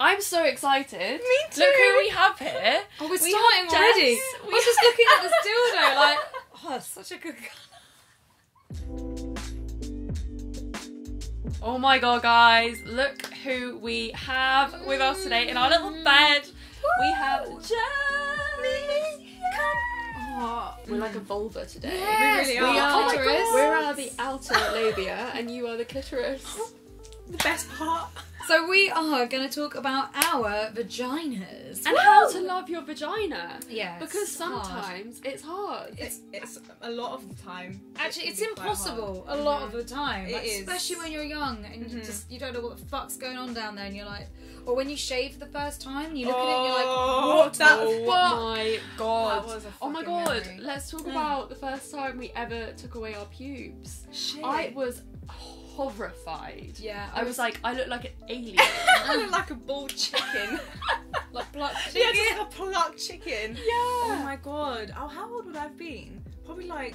I'm so excited. Me too. Look who we have here. Oh, we're starting already. I was just looking at this dildo like, oh, it's such a good colour. Oh my god, guys. Look who we have with us today in our little bed. We have Jess. Oh, we're like a vulva today. Yes, we really are. Clitoris. We're the outer labia and you are the clitoris. The best part. So we are going to talk about our vaginas. And how to love your vagina. Yeah. Because sometimes it's hard. It's a lot of the time. Actually, it's impossible a lot of the time. It is. Especially when you're young and you don't know what the fuck's going on down there and you're like, or when you shave for the first time, you look at it and you're like, what the fuck? My god. That was a oh my fucking god. memory. Let's talk about the first time we ever took away our pubes. Shit. I was horrified. Yeah. I was like, I look like an alien. I look like a bald chicken. Like plucked Yeah, chicken. just like a plucked chicken. Yeah. Oh my god. Oh, how old would I have been? Probably like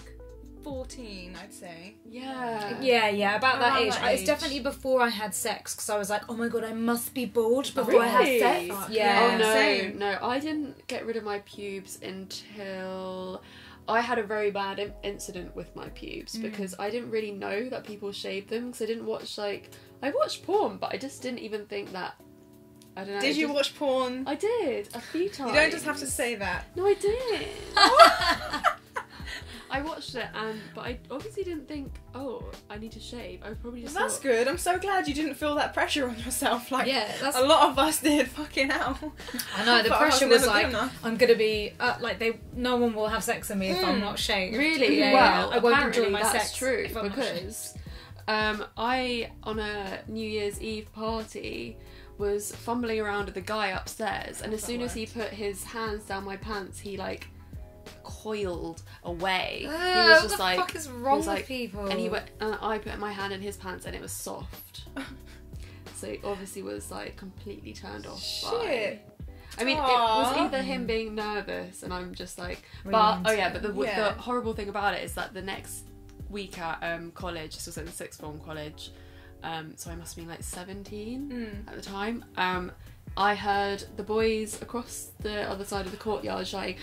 14, I'd say. Yeah. Yeah, about that Around age. that It's age. definitely before I had sex because I was like, oh my god, I must be bald before I Really? have sex. Fuck Yeah. Oh no, Same. no, I didn't get rid of my pubes until I had a very bad incident with my pubes because I didn't really know that people shaved them because I didn't watch I watched porn but I just didn't even think that, I don't know. Did you watch porn? I did, a few times. You don't just have to say that. No, I did. I watched it but I obviously didn't think, oh, I need to shave. I probably just That's thought, good. I'm so glad you didn't feel that pressure on yourself. Like, Yeah, that's. a lot of us did. Fucking hell. I know the But I was pressure was never good like, enough. I'm gonna be no one will have sex with me if I'm not shaved. Really? Yeah, Well, I won't apparently enjoy my that's sex true if I'm not shaved. because I, on a New Year's Eve party, was fumbling around with a guy upstairs, and as soon as he put his hands down my pants, he like coiled away. He was What just the like, fuck is wrong was with like- people? and he went, and I put my hand in his pants, and it was soft. So he obviously was like completely turned off. Shit. I mean, it was either him being nervous, and I'm just like, but oh yeah, but the horrible thing about it is that the next week at college, this was in the sixth form college, so I must have been like 17 at the time. I heard the boys across the other side of the courtyard shouting,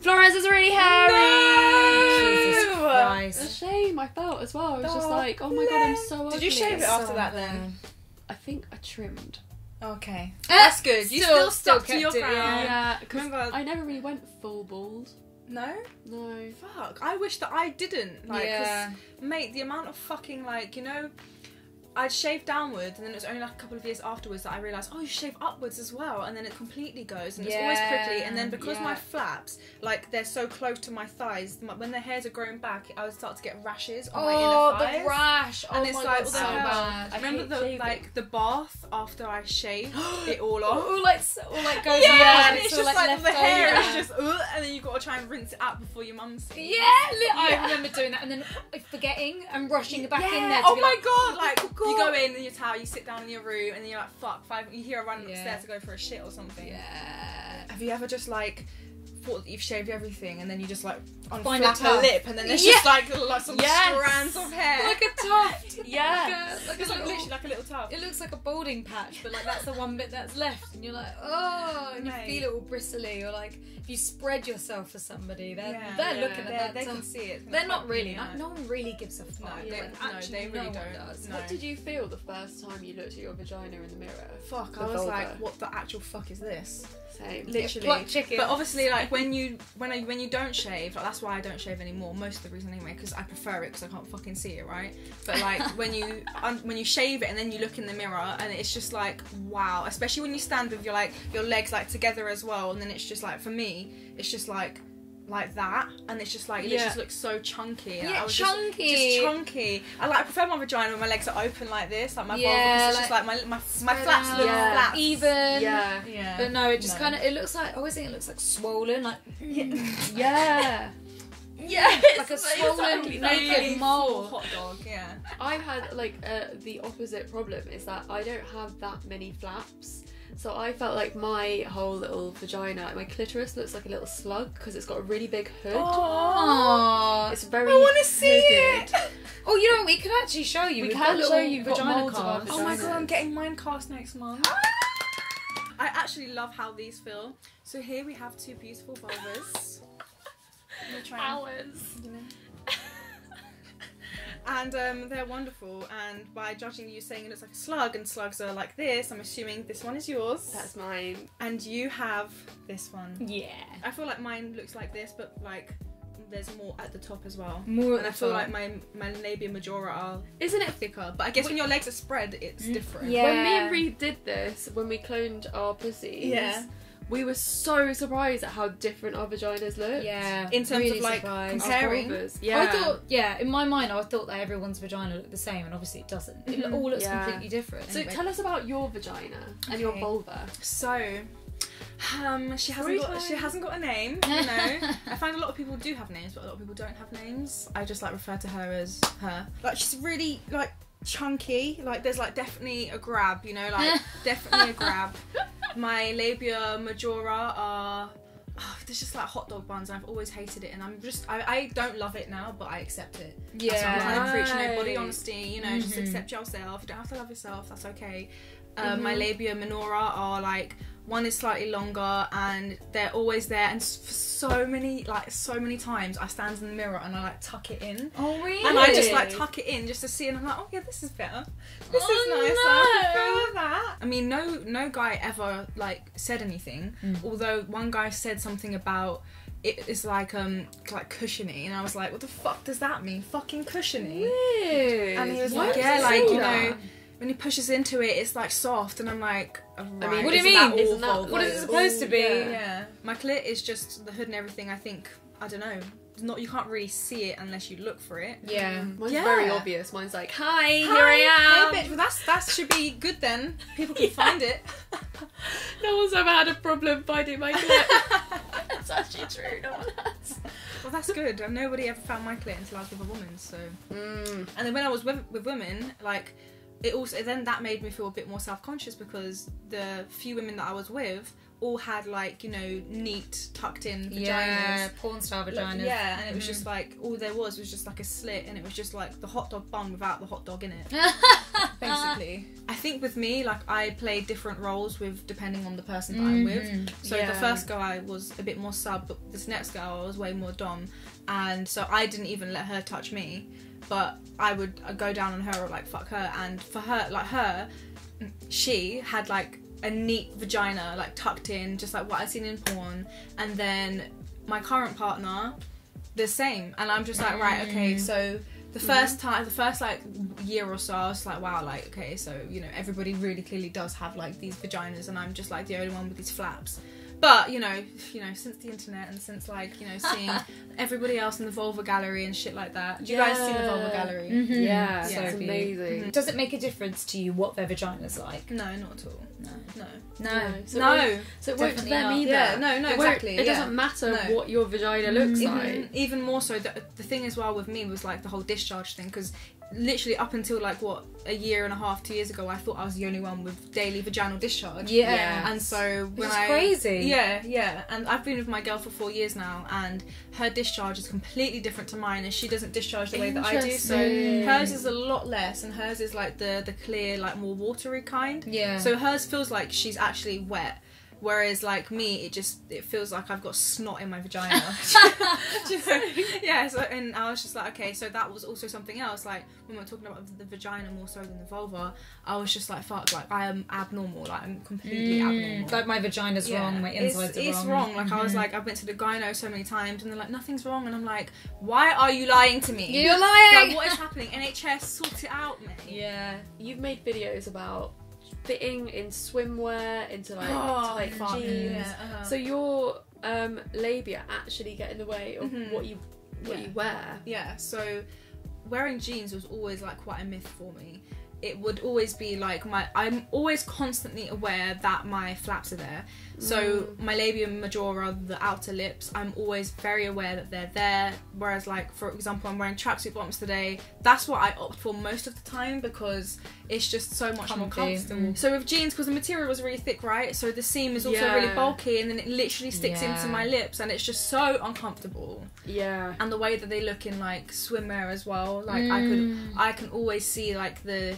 "Florence is really hairy!" Jesus The Christ. shame I felt as well. I was just like, oh my god, I'm so ugly. Did you shave it after that then? I think I trimmed. Okay. That's good. You still stuck to kept your it, ground. Yeah, because Remember- I never really went full bald. No? No. Fuck. I wish that I didn't. Like, 'cause, Yeah. mate, the amount of fucking, like, you know, I'd shaved downwards and then it was only like a couple of years afterwards that I realised, oh, you shave upwards as well, and then it completely goes and it's always prickly, and then because my flaps, like, they're so close to my thighs, when their hairs are growing back, I would start to get rashes on my inner thighs. the rash. And it's like, so what the hell? bad. I remember the bath after I shaved it all off. All like goes Yeah, on and and it's just like left the hair over. is just, and then you've got to try and rinse it out before your mum sees. I remember doing that and then forgetting and rushing back in there to Oh be my like, god! Like, God. you go in your towel, you sit down in your room, and then you're like, fuck, you hear a run Yeah. upstairs to go for a shit or something. yeah. Have you ever just like thought that you've shaved everything, and then you just like Find unflap a tuft. a lip, and then there's just like some Yes. strands of hair. Like a tuft. Yeah. Like It's a like little, literally like a little tuft. it looks like a balding patch, but like that's the one bit that's left, and you're like, oh, and you Mate. feel it all bristly, or like if you spread yourself for somebody, they're Yeah. looking at that. They tuft. can see it. They're not really. Like, no one really gives a fuck. No, You're they- like, no, actually, they really no one don't. does. No. What did you feel the first time you looked at your vagina in the mirror? Fuck, The I was vulva. like, what the actual fuck is this? Same. Literally. Plucked chicken. But obviously, like when you don't shave, like, that's why I don't shave anymore. Most of the reason anyway, because I prefer it because I can't fucking see it, right? But like when you shave it and then you look in the mirror and it's just like, wow. Especially when you stand with your legs like together as well, and then it's just like, for me, it's just like that, and it's just like it just looks so chunky. Yeah, I was chunky. just chunky. I prefer my vagina when my legs are open like this, like my vulva, Yeah, because it's just like my flaps look Yeah. flat. even. Yeah. Yeah. But no, it just No. kind of, it looks like, I always think it looks like swollen, like, Yeah. Yeah. like a swollen exactly naked that. mole. hot dog. Yeah. I've had like the opposite problem is that I don't have that many flaps. So I felt like my whole little vagina, like my clitoris looks like a little slug because it's got a really big hood. Aww. It's very I want to see hooded. it. Oh, you know what? We can actually show you. We We've can got show little you, we've got vagina molds of our casts. Oh my vaginas. god, I'm getting mine cast next month. actually love how these feel. So here we have two beautiful vulvas. Hours. You know. And they're wonderful, and by judging you saying it looks like a slug and slugs are like this, I'm assuming this one is yours. That's mine. And you have this one. Yeah. I feel like mine looks like this, but like there's more at the top as well. More and I feel like my labia majora are Isn't it thicker, but I guess when your legs are spread it's different. Yeah. When me and Reed did this, when we cloned our pussies, Yeah. we were so surprised at how different our vaginas looked. Yeah. In terms really of like surprised. comparing. Vulvas. Yeah. I thought, in my mind, I thought that everyone's vagina looked the same, and obviously it doesn't. It all looks completely different. So Anyway. tell us about your vagina and your vulva. So, she hasn't got a name, you know. I find a lot of people do have names, but a lot of people don't have names. I just like refer to her as her. Like she's really like chunky. Like there's like definitely a grab, you know, like definitely a grab. My labia majora are. There's just like hot dog buns, and I've always hated it, and I don't love it now, but I accept it. Yeah. That's what I'm trying to preach, you know, body honesty, you know, just accept yourself. You don't have to love yourself, that's okay. My labia minora are like, one is slightly longer, and they're always there, and for so many times I stand in the mirror and I like tuck it in. Oh really? And I just like tuck it in just to see, and I'm like, oh yeah, this is better. This is nicer. I prefer that. I mean, no guy ever like said anything. Although one guy said something about it is like cushiony, and I was like, what the fuck does that mean? Fucking cushiony. Weird. And he was Why like, would yeah, you like say you that? know. When he pushes into it, it's like soft, and I'm like, oh, right, I mean, what do you isn't mean? that Isn't that awful? What is it supposed to be? Yeah. My clit is just the hood and everything. I think, I don't know. You can't really see it unless you look for it. Yeah. Mine's Yeah. very obvious. Mine's like, hi, here Hi, I am. Hey, bitch. Well, that should be good then. People can find it. No one's ever had a problem finding my clit. That's actually true. No one has. Well, that's good. Nobody ever found my clit until I was with a woman. So. And then when I was with women, like. It also then that made me feel a bit more self-conscious, because the few women that I was with all had like, you know, neat tucked in vaginas. Yeah, porn star vaginas. Yeah, and it was just like all there was just like a slit, and it was just like the hot dog bun without the hot dog in it. Basically. I think with me, like I play different roles with depending on the person that I'm with. So the first girl I was a bit more sub, but this next girl I was way more dom, and so I didn't even let her touch me. But I would go down on her or like fuck her, and for her, like her, she had like a neat vagina like tucked in, just like what I'd seen in porn. And then my current partner, the same, and I'm just like, right, okay, so the first like year or so I was like, wow, like okay, so you know everybody really clearly does have like these vaginas, and I'm just like the only one with these flaps. But, you know, since the internet and since, like, you know, seeing everybody else in the vulva gallery and shit like that. Do you guys see the vulva gallery? Yeah, So it's amazing. Does it make a difference to you what their vagina's like? No, not at all. No. So it won't to Definitely them not. either. Yeah, no, It won't- exactly. It doesn't matter what your vagina looks like. Even more so, the thing as well with me was, like, the whole discharge thing, because literally up until, like, what, a year and a half, 2 years ago, I thought I was the only one with daily vaginal discharge. Yeah. And so when Which is crazy. Yeah. And I've been with my girl for 4 years now, and her discharge is completely different to mine, and she doesn't discharge the way that I do. So hers is a lot less, and hers is like the clear, like more watery kind. Yeah. So hers feels like she's actually wet. Whereas, like me, it feels like I've got snot in my vagina. Do you know? Yeah, so, and I was just like, okay, so that was also something else. Like, when we're talking about the vagina more so than the vulva, I was just like, fuck, like, I am abnormal. Like, I'm completely abnormal. Like, my vagina's wrong, my insides are wrong. It's wrong. Like, I was like, I went to the gyno so many times, and they're like, nothing's wrong. And I'm like, why are you lying to me? You're lying! Like, what is happening? NHS, sort it out, mate. Yeah. You've made videos about fitting in swimwear into like tight jeans. Yeah, So your labia actually get in the way of what you wear. Yeah, so wearing jeans was always like quite a myth for me. It would always be like I'm always constantly aware that my flaps are there. So my labia majora, the outer lips, I'm always very aware that they're there. Whereas, like, for example, I'm wearing tracksuit bottoms today. That's what I opt for most of the time, because it's just so much more comfortable. So with jeans, because the material was really thick, right? So the seam is also really bulky, and then it literally sticks into my lips, and it's just so uncomfortable. Yeah. And the way that they look in like swimwear as well, like I can always see like the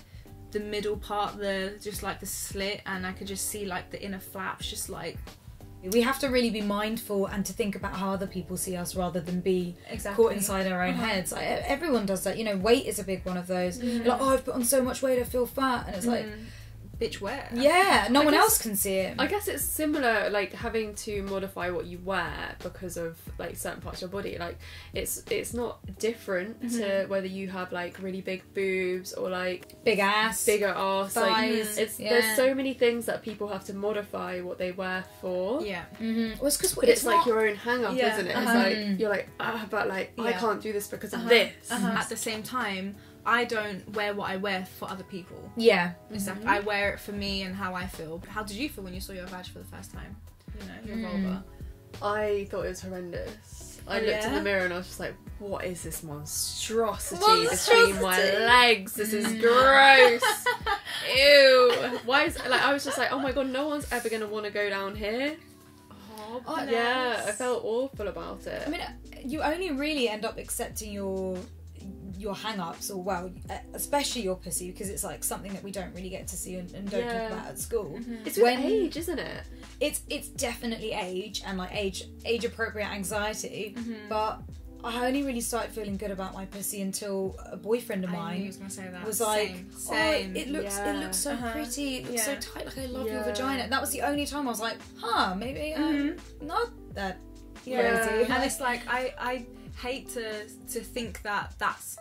the middle part, just like the slit, and I could just see like the inner flaps, just like. We have to really be mindful and to think about how other people see us rather than be caught inside our own heads. Like, everyone does that. You know, weight is a big one of those. Like, oh, I've put on so much weight, I feel fat. And it's like... bitch, where? Yeah, no one else can see it. I guess it's similar, like, having to modify what you wear because of, like, certain parts of your body. Like, it's not different to whether you have, like, really big boobs or, like... bigger ass. Thighs. Like, there's so many things that people have to modify what they wear for. Yeah. Well, it's because it's like your own hang-up, isn't it? It's like, you're like, but, like, I can't do this because of this. At the same time, I don't wear what I wear for other people. Yeah. Exactly. I wear it for me and how I feel. How did you feel when you saw your vag for the first time? You know, your vulva. I thought it was horrendous. I looked in the mirror and I was just like, what is this monstrosity between my legs? This is gross. Ew. Why is, like, I was just like, oh my god, no one's ever going to want to go down here. Oh, yeah, I felt awful about it. I mean, you only really end up accepting your hang-ups, or well, especially your pussy, because it's like something that we don't really get to see and don't talk about at school. It's with age, isn't it? It's definitely age and like age appropriate anxiety, but I only really started feeling good about my pussy until a boyfriend of mine was like, Same. Oh, it looks so pretty, it looks so tight, like I love your vagina. And that was the only time I was like, maybe I'm not that crazy. And it's like I hate to think that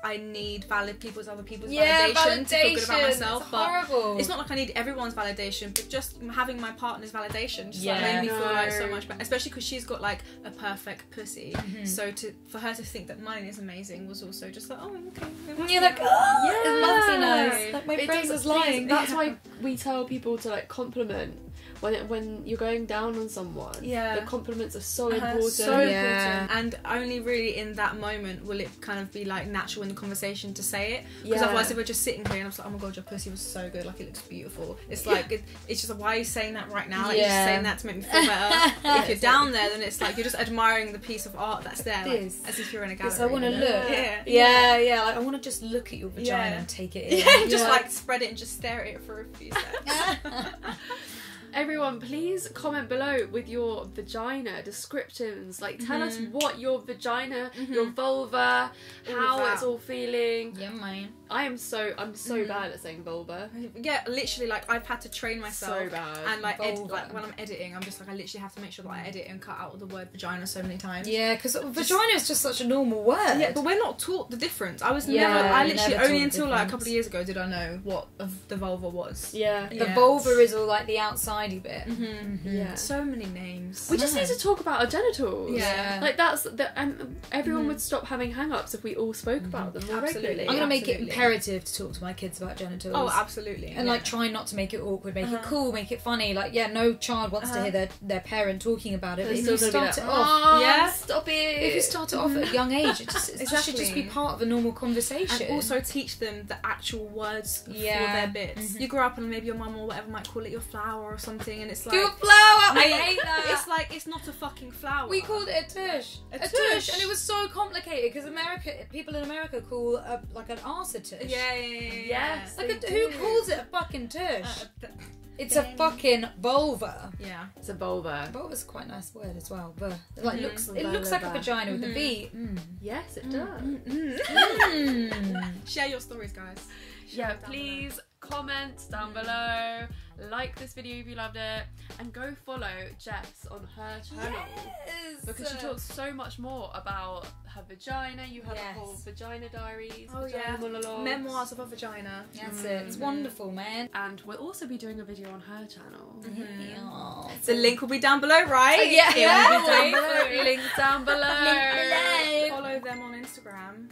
I need other people's validation to feel good about myself. It's horrible. It's not like I need everyone's validation, but just having my partner's validation just like made me feel like so much better. Especially because she's got like a perfect pussy. So for her to think that mine is amazing was also just like, oh, okay. And you're like, oh, it must be nice. Like my brain was lying. That's why we tell people to like compliment. When you're going down on someone, the compliments are so important. So important. And only really in that moment will it kind of be like natural in the conversation to say it. Because otherwise, if we're just sitting here and I'm just like, oh my god, your pussy was so good, like it looks beautiful. It's like it's just like, why are you saying that right now? Like, you're just saying that to make me feel better. If you're down there, then it's like you're just admiring the piece of art that's there, like, as if you're in a gallery. I want to look. Like I want to just look at your vagina and take it in. Just like spread it and just stare at it for a few seconds. Everyone, please comment below with your vagina descriptions. Like, tell us what your vagina, your vulva, how it's all feeling. Yeah, mine. I'm so bad at saying vulva. Yeah, literally, like I've had to train myself. So bad. And like, when I'm editing, I'm just like, I literally have to make sure that I edit and cut out the word vagina so many times. Yeah, because vagina is just such a normal word. Yeah, but we're not taught the difference. I was I literally only until like a couple of years ago did I know what the vulva was. Yeah. The vulva is all like the outsidey bit. Yeah. So many names. We just need to talk about our genitals. Yeah. Like and everyone would stop having hang-ups if we all spoke about them more regularly. I'm going to make it imperative to talk to my kids about genitals. Oh, absolutely. And like try not to make it awkward, make it cool, make it funny. Like, no child wants to hear their parent talking about it. But if you start it off, stop it. If you start it off at a young age, it should just be part of a normal conversation. And also teach them the actual words for their bits. You grow up and maybe your mum or whatever might call it your flower or something, and it's like, your flower! I hate that. It's like, it's not a fucking flower. We called it a tush. A tush. And it was so complicated because people in America call like an arse a tush. Yes. Like who calls it a fucking tush? It's a fucking vulva. Yeah. It's a vulva. Vulva's quite a nice word as well. But like it looks like a vagina with a V. Yes, it does. Share your stories, guys. Please comment down below. Like this video if you loved it, and go follow Jess on her channel because she talks so much more about her vagina. You have a whole vagina diaries, monologues. Memoirs of a vagina. That's it. It's wonderful, man. And we'll also be doing a video on her channel. The link will be down below, right? Link down below. Follow them on Instagram.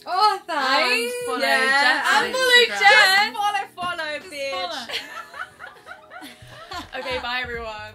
Oh, thanks. Follow Jess. And follow Jess. Follow, bitch. Okay, bye everyone.